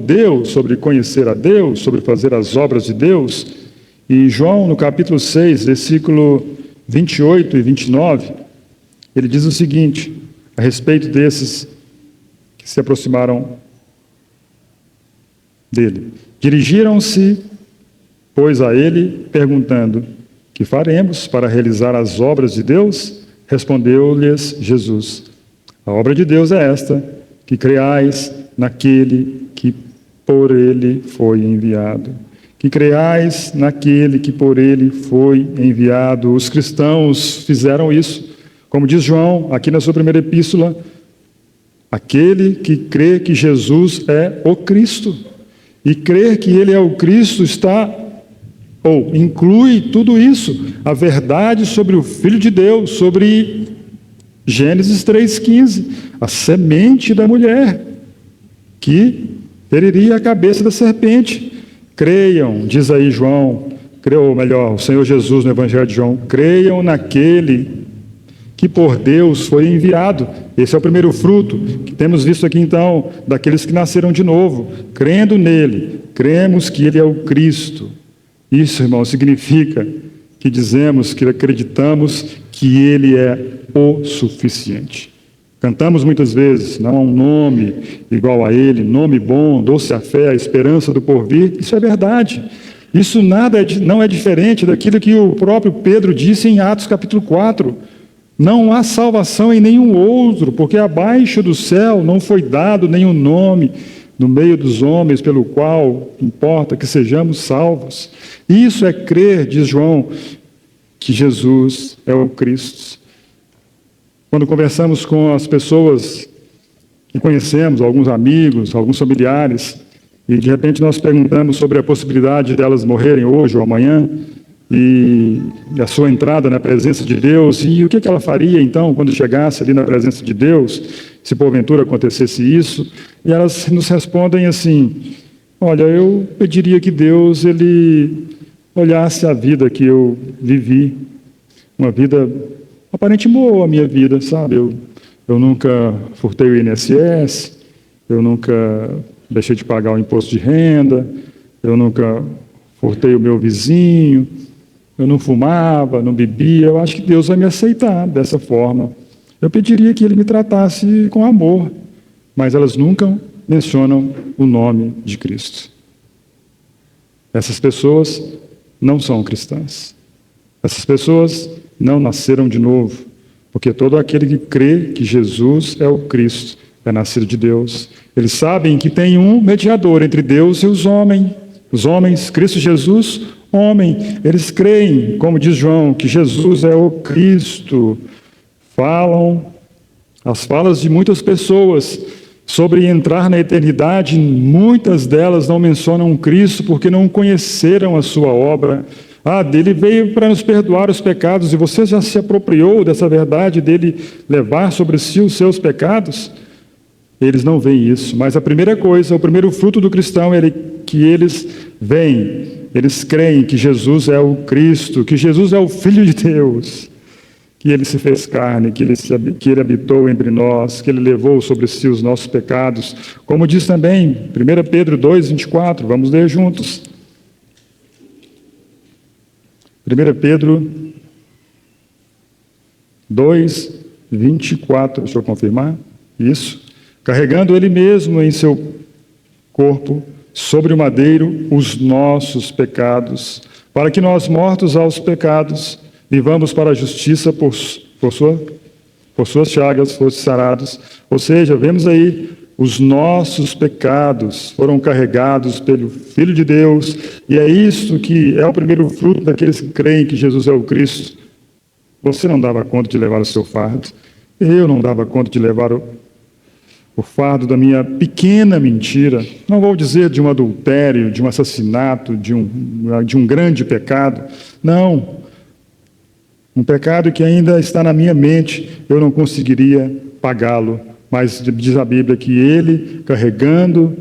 Deus, sobre conhecer a Deus, sobre fazer as obras de Deus. E João, no capítulo 6, versículo 28 e 29, ele diz o seguinte, a respeito desses que se aproximaram dele. Dirigiram-se, pois, a ele, perguntando, que faremos para realizar as obras de Deus? Respondeu-lhes Jesus: a obra de Deus é esta, que creais naquele que por ele foi enviado. Que creais naquele que por ele foi enviado. Os cristãos fizeram isso. Como diz João, aqui na sua primeira epístola, aquele que crê que Jesus é o Cristo. E crer que ele é o Cristo inclui tudo isso. A verdade sobre o Filho de Deus, sobre Gênesis 3,15, a semente da mulher, que feriria a cabeça da serpente. Creiam, diz aí João, ou melhor, o Senhor Jesus no Evangelho de João, creiam naquele que por Deus foi enviado. Esse é o primeiro fruto que temos visto aqui então, daqueles que nasceram de novo. Crendo nele, cremos que ele é o Cristo. Isso, irmão, significa que dizemos, que acreditamos que ele é o suficiente. Cantamos muitas vezes, não há um nome igual a ele, nome bom, doce a fé, a esperança do porvir. Isso é verdade. Isso não é diferente daquilo que o próprio Pedro disse em Atos capítulo 4. Não há salvação em nenhum outro, porque abaixo do céu não foi dado nenhum nome no meio dos homens pelo qual importa que sejamos salvos. Isso é crer, diz João, que Jesus é o Cristo. Quando conversamos com as pessoas que conhecemos, alguns amigos, alguns familiares, e de repente nós perguntamos sobre a possibilidade delas morrerem hoje ou amanhã, e a sua entrada na presença de Deus, e o que ela faria então quando chegasse ali na presença de Deus, se porventura acontecesse isso, e elas nos respondem assim: olha, eu pediria que Deus ele olhasse a vida que eu vivi, uma vida aparente boa, a minha vida, sabe? Eu nunca furtei o INSS, eu nunca deixei de pagar o imposto de renda, eu nunca furtei o meu vizinho, eu não fumava, não bebia. Eu acho que Deus vai me aceitar dessa forma. Eu pediria que ele me tratasse com amor, mas elas nunca mencionam o nome de Cristo. Essas pessoas não são cristãs. Essas pessoas não nasceram de novo, porque todo aquele que crê que Jesus é o Cristo é nascido de Deus. Eles sabem que tem um mediador entre Deus e os homens, Cristo Jesus, homem. Eles creem, como diz João, que Jesus é o Cristo. Falam as falas de muitas pessoas sobre entrar na eternidade, muitas delas não mencionam Cristo porque não conheceram a sua obra. Ele veio para nos perdoar os pecados, e você já se apropriou dessa verdade dele levar sobre si os seus pecados? Eles não veem isso, mas a primeira coisa, o primeiro fruto do cristão é que eles veem, eles creem que Jesus é o Cristo, que Jesus é o Filho de Deus, que ele se fez carne, que ele habitou entre nós, que ele levou sobre si os nossos pecados, como diz também 1 Pedro 2:24, vamos ler juntos. 1 Pedro 2:24, deixa eu confirmar, isso. Carregando ele mesmo em seu corpo, sobre o madeiro, os nossos pecados, para que nós, mortos aos pecados, vivamos para a justiça, por suas chagas fosse sarados. Ou seja, vemos aí, os nossos pecados foram carregados pelo Filho de Deus, e é isto que é o primeiro fruto daqueles que creem que Jesus é o Cristo. Você não dava conta de levar o seu fardo, eu não dava conta de levar o fardo da minha pequena mentira, não vou dizer de um adultério, de um assassinato, de um grande pecado, não, um pecado que ainda está na minha mente, eu não conseguiria pagá-lo, mas diz a Bíblia que ele, carregando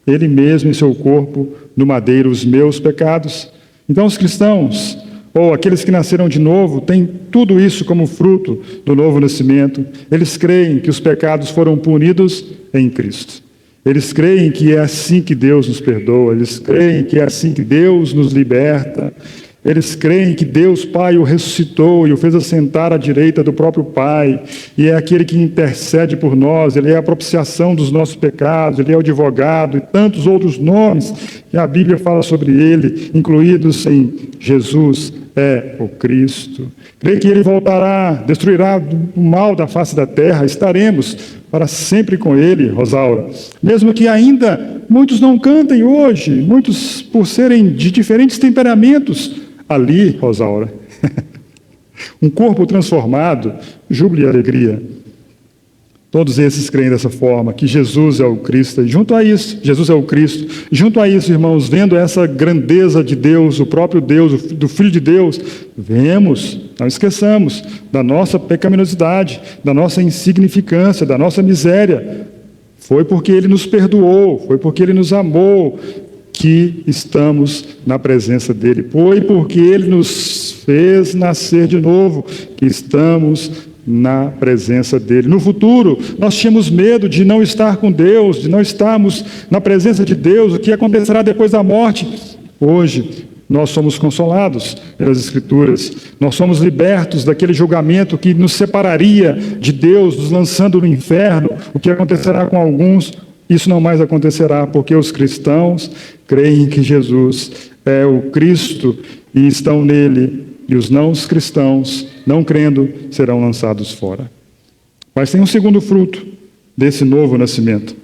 ele mesmo em seu corpo, no madeiro, os meus pecados. Então os cristãos, ou aqueles que nasceram de novo, têm tudo isso como fruto do novo nascimento. Eles creem que os pecados foram punidos em Cristo. Eles creem que é assim que Deus nos perdoa. Eles creem que é assim que Deus nos liberta. Eles creem que Deus Pai o ressuscitou e o fez assentar à direita do próprio Pai, e é aquele que intercede por nós, ele é a propiciação dos nossos pecados, ele é o advogado, e tantos outros nomes que a Bíblia fala sobre ele, incluídos em Jesus é o Cristo. Crê que Ele voltará, destruirá o mal da face da terra, estaremos para sempre com Ele, Rosaura. Mesmo que ainda muitos não cantem hoje, muitos por serem de diferentes temperamentos, ali, Rosaura, um corpo transformado, júbilo e alegria. Todos esses creem dessa forma, que Jesus é o Cristo. E junto a isso, Jesus é o Cristo. Junto a isso, irmãos, vendo essa grandeza de Deus, o próprio Deus, do Filho de Deus, vemos, não esqueçamos, da nossa pecaminosidade, da nossa insignificância, da nossa miséria. Foi porque Ele nos perdoou, foi porque Ele nos amou, que estamos na presença dEle. Foi porque Ele nos fez nascer de novo, que estamos na presença dEle. No futuro, nós tínhamos medo de não estar com Deus, de não estarmos na presença de Deus, o que acontecerá depois da morte. Hoje, nós somos consolados pelas Escrituras, nós somos libertos daquele julgamento que nos separaria de Deus, nos lançando no inferno. O que acontecerá com alguns, isso não mais acontecerá, porque os cristãos creem que Jesus é o Cristo e estão nele, e os não cristãos, não crendo, serão lançados fora. Mas tem um segundo fruto desse novo nascimento,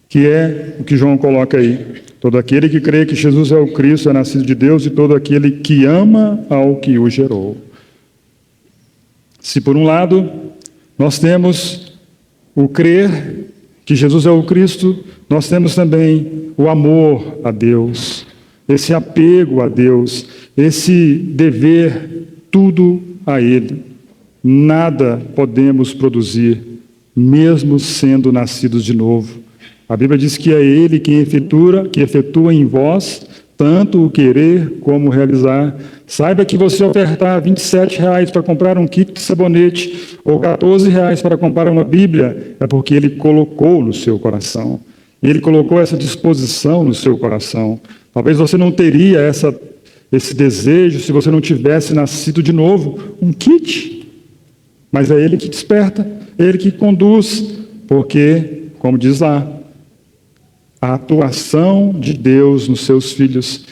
que é o que João coloca aí. Todo aquele que crê que Jesus é o Cristo é nascido de Deus, e todo aquele que ama ao que o gerou. Se por um lado nós temos o crer que Jesus é o Cristo, nós temos também o amor a Deus, esse apego a Deus, esse dever tudo a Ele. Nada podemos produzir, mesmo sendo nascidos de novo. A Bíblia diz que é Ele quem efetua em vós tanto o querer como o realizar. Saiba que você ofertar R$27 para comprar um kit de sabonete ou R$14 para comprar uma Bíblia, é porque Ele colocou no seu coração. Ele colocou essa disposição no seu coração. Talvez você não teria esse desejo se você não tivesse nascido de novo. Um kit. Mas é Ele que desperta, é Ele que conduz. Porque, como diz lá, a atuação de Deus nos seus filhos,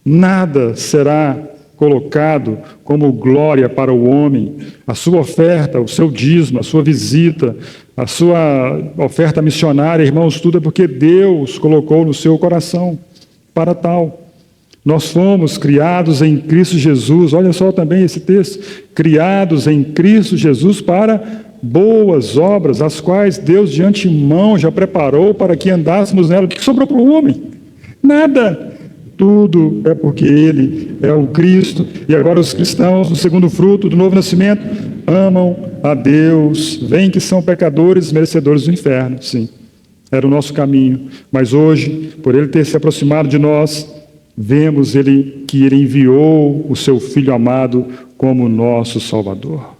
nada será colocado como glória para o homem. A sua oferta, o seu dízimo, a sua visita, a sua oferta missionária, irmãos, tudo é porque Deus colocou no seu coração para tal. Nós fomos criados em Cristo Jesus, olha só também esse texto, criados em Cristo Jesus para boas obras, as quais Deus de antemão já preparou para que andássemos nela. O que sobrou para o homem? Nada. Tudo é porque Ele é o Cristo. E agora os cristãos, no segundo fruto do novo nascimento, amam a Deus, veem que são pecadores, merecedores do inferno. Sim, era o nosso caminho. Mas hoje, por Ele ter se aproximado de nós, vemos que Ele enviou o Seu Filho amado como nosso Salvador.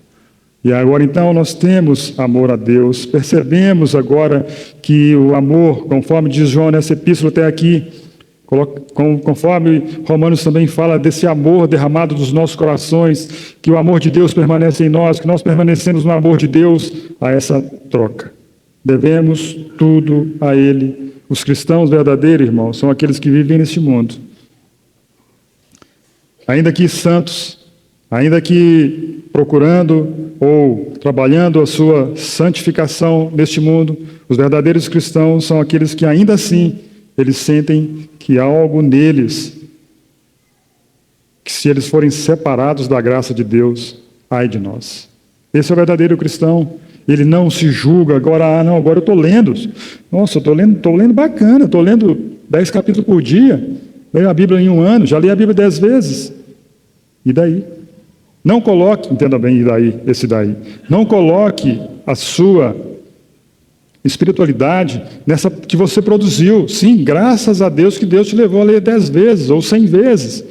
E agora então nós temos amor a Deus, percebemos agora que o amor, conforme diz João nessa epístola até aqui, conforme Romanos também fala desse amor derramado dos nossos corações, que o amor de Deus permanece em nós, que nós permanecemos no amor de Deus, a essa troca. Devemos tudo a Ele. Os cristãos verdadeiros, irmãos, são aqueles que vivem neste mundo. Ainda que santos, ainda que procurando ou trabalhando a sua santificação neste mundo, os verdadeiros cristãos são aqueles que ainda assim, eles sentem que há algo neles, que se eles forem separados da graça de Deus, ai de nós. Esse é o verdadeiro cristão. Ele não se julga, agora eu estou lendo. Nossa, eu estou lendo bacana, estou lendo 10 capítulos por dia, leio a Bíblia em um ano, já li a Bíblia 10 vezes. E daí? Não coloque, entenda bem esse daí, não coloque a sua espiritualidade nessa que você produziu. Sim, graças a Deus que Deus te levou a ler 10 vezes ou 100 vezes.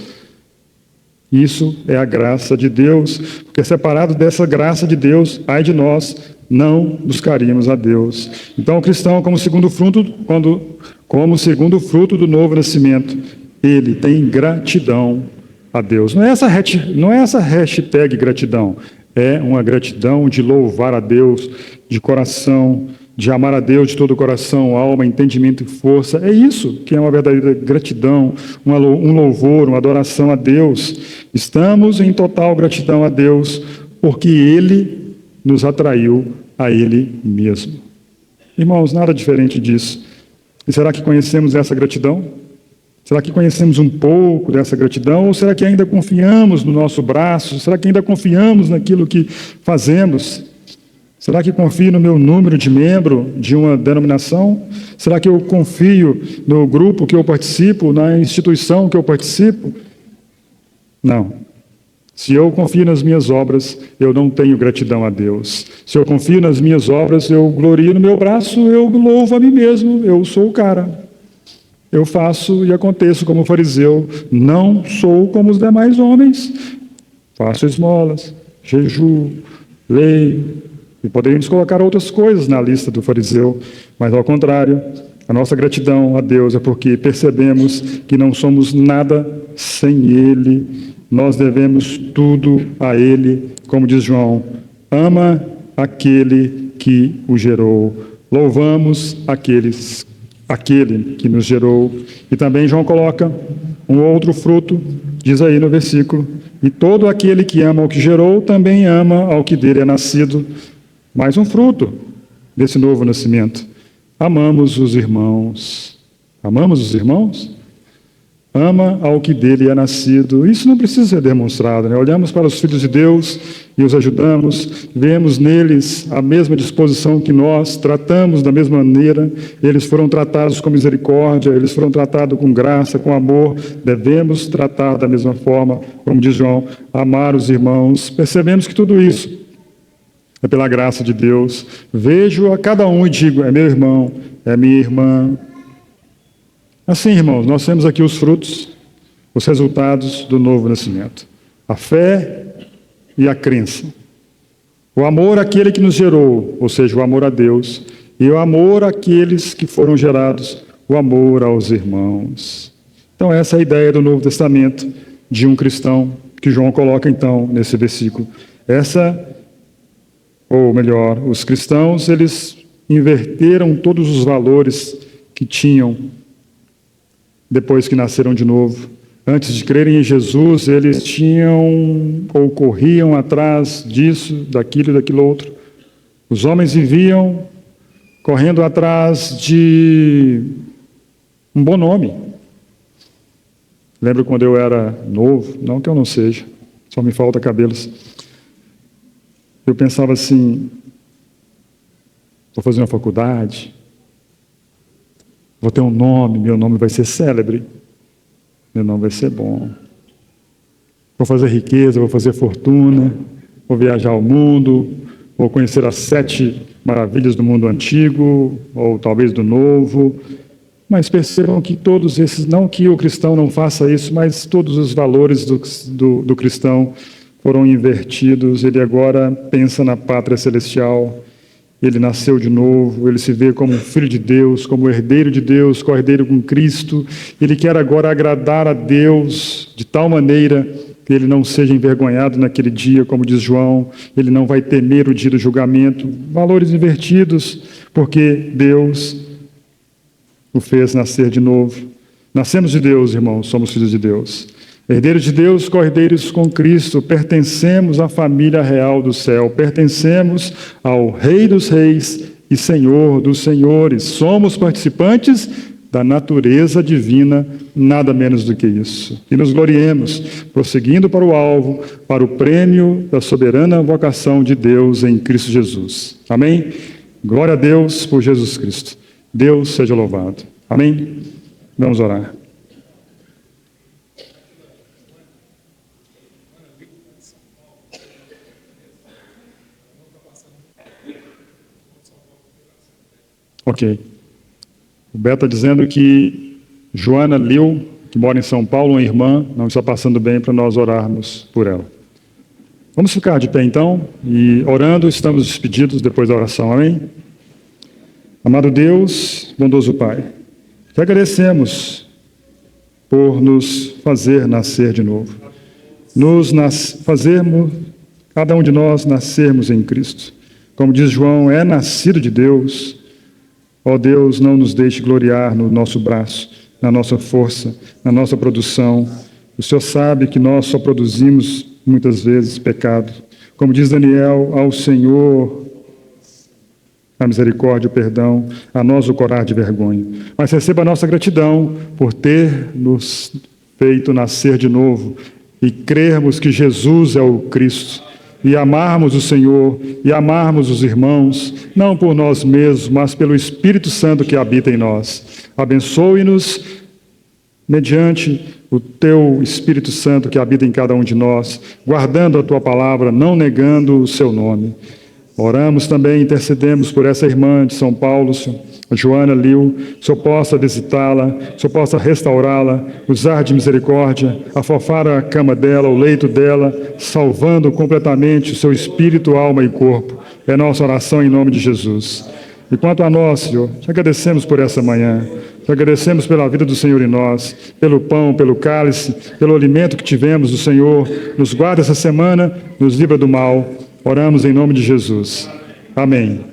Isso é a graça de Deus, porque separado dessa graça de Deus, ai de nós, não buscaríamos a Deus. Então o cristão, como segundo fruto do novo nascimento, ele tem gratidão a Deus. Não é essa hashtag gratidão, é uma gratidão de louvar a Deus de coração, de amar a Deus de todo o coração, alma, entendimento e força. É isso que é uma verdadeira gratidão, um louvor, uma adoração a Deus. Estamos em total gratidão a Deus, porque Ele nos atraiu a Ele mesmo. Irmãos, nada diferente disso. E será que conhecemos essa gratidão? Será que conhecemos um pouco dessa gratidão? Ou será que ainda confiamos no nosso braço? Será que ainda confiamos naquilo que fazemos? Será que confio no meu número de membro de uma denominação? Será que eu confio no grupo que eu participo, na instituição que eu participo? Não. Se eu confio nas minhas obras, eu não tenho gratidão a Deus. Se eu confio nas minhas obras, eu glorio no meu braço, eu louvo a mim mesmo, eu sou o cara. Eu faço e aconteço como fariseu, não sou como os demais homens. Faço esmolas, jejuo, leio. E poderíamos colocar outras coisas na lista do fariseu, mas ao contrário, a nossa gratidão a Deus é porque percebemos que não somos nada sem Ele, nós devemos tudo a Ele, como diz João, ama aquele que o gerou, louvamos aquele que nos gerou. E também João coloca um outro fruto, diz aí no versículo, e todo aquele que ama ao que gerou, também ama ao que dele é nascido. Mais um fruto desse novo nascimento. Amamos os irmãos. Amamos os irmãos? Ama ao que dele é nascido. Isso não precisa ser demonstrado, né? Olhamos para os filhos de Deus e os ajudamos, vemos neles a mesma disposição que nós, tratamos da mesma maneira, eles foram tratados com misericórdia, eles foram tratados com graça, com amor, devemos tratar da mesma forma, como diz João, amar os irmãos. Percebemos que tudo isso é pela graça de Deus. Vejo a cada um e digo, é meu irmão, é minha irmã. Assim, irmãos, nós temos aqui os frutos, os resultados do novo nascimento. A fé e a crença. O amor àquele que nos gerou, ou seja, o amor a Deus, e o amor àqueles que foram gerados, o amor aos irmãos. Então, essa é a ideia do Novo Testamento de um cristão, que João coloca, então, nesse versículo. Ou melhor, os cristãos, eles inverteram todos os valores que tinham depois que nasceram de novo. Antes de crerem em Jesus, eles tinham ou corriam atrás disso, daquilo e daquilo outro. Os homens viviam correndo atrás de um bom nome. Lembro quando eu era novo, não que eu não seja, só me falta cabelos. Eu pensava assim, vou fazer uma faculdade, vou ter um nome, meu nome vai ser célebre, meu nome vai ser bom. Vou fazer riqueza, vou fazer fortuna, vou viajar ao mundo, vou conhecer as 7 maravilhas do mundo antigo, ou talvez do novo. Mas percebam que todos esses, não que o cristão não faça isso, mas todos os valores do cristão foram invertidos. Ele agora pensa na pátria celestial, ele nasceu de novo, ele se vê como filho de Deus, como herdeiro de Deus, co-herdeiro com Cristo. Ele quer agora agradar a Deus de tal maneira que ele não seja envergonhado naquele dia, como diz João, ele não vai temer o dia do julgamento. Valores invertidos, porque Deus o fez nascer de novo. Nascemos de Deus, irmãos, somos filhos de Deus. Herdeiros de Deus, co-herdeiros com Cristo, pertencemos à família real do céu, pertencemos ao Rei dos Reis e Senhor dos Senhores. Somos participantes da natureza divina, nada menos do que isso. E nos gloriemos, prosseguindo para o alvo, para o prêmio da soberana vocação de Deus em Cristo Jesus. Amém? Glória a Deus por Jesus Cristo. Deus seja louvado. Amém? Vamos orar. Ok. O Beto está dizendo que Joana Liu, que mora em São Paulo, uma irmã, não está passando bem, para nós orarmos por ela. Vamos ficar de pé então, e orando, estamos despedidos depois da oração, amém? Amado Deus, bondoso Pai, te agradecemos por nos fazer nascer de novo, fazermos, cada um de nós nascermos em Cristo. Como diz João, é nascido de Deus, Ó Deus, não nos deixe gloriar no nosso braço, na nossa força, na nossa produção. O Senhor sabe que nós só produzimos, muitas vezes, pecado. Como diz Daniel, ao Senhor a misericórdia, o perdão, a nós o corar de vergonha. Mas receba a nossa gratidão por ter nos feito nascer de novo e crermos que Jesus é o Cristo, e amarmos o Senhor, e amarmos os irmãos, não por nós mesmos, mas pelo Espírito Santo que habita em nós. Abençoe-nos mediante o Teu Espírito Santo que habita em cada um de nós, guardando a Tua palavra, não negando o Seu nome. Oramos também, intercedemos por essa irmã de São Paulo, a Joana Liu, que o Senhor possa visitá-la, que o Senhor possa restaurá-la, usar de misericórdia, afofar a cama dela, o leito dela, salvando completamente o seu espírito, alma e corpo. É nossa oração em nome de Jesus. E quanto a nós, Senhor, te agradecemos por essa manhã, te agradecemos pela vida do Senhor em nós, pelo pão, pelo cálice, pelo alimento que tivemos do Senhor. Nos guarda essa semana, nos livra do mal. Oramos em nome de Jesus. Amém.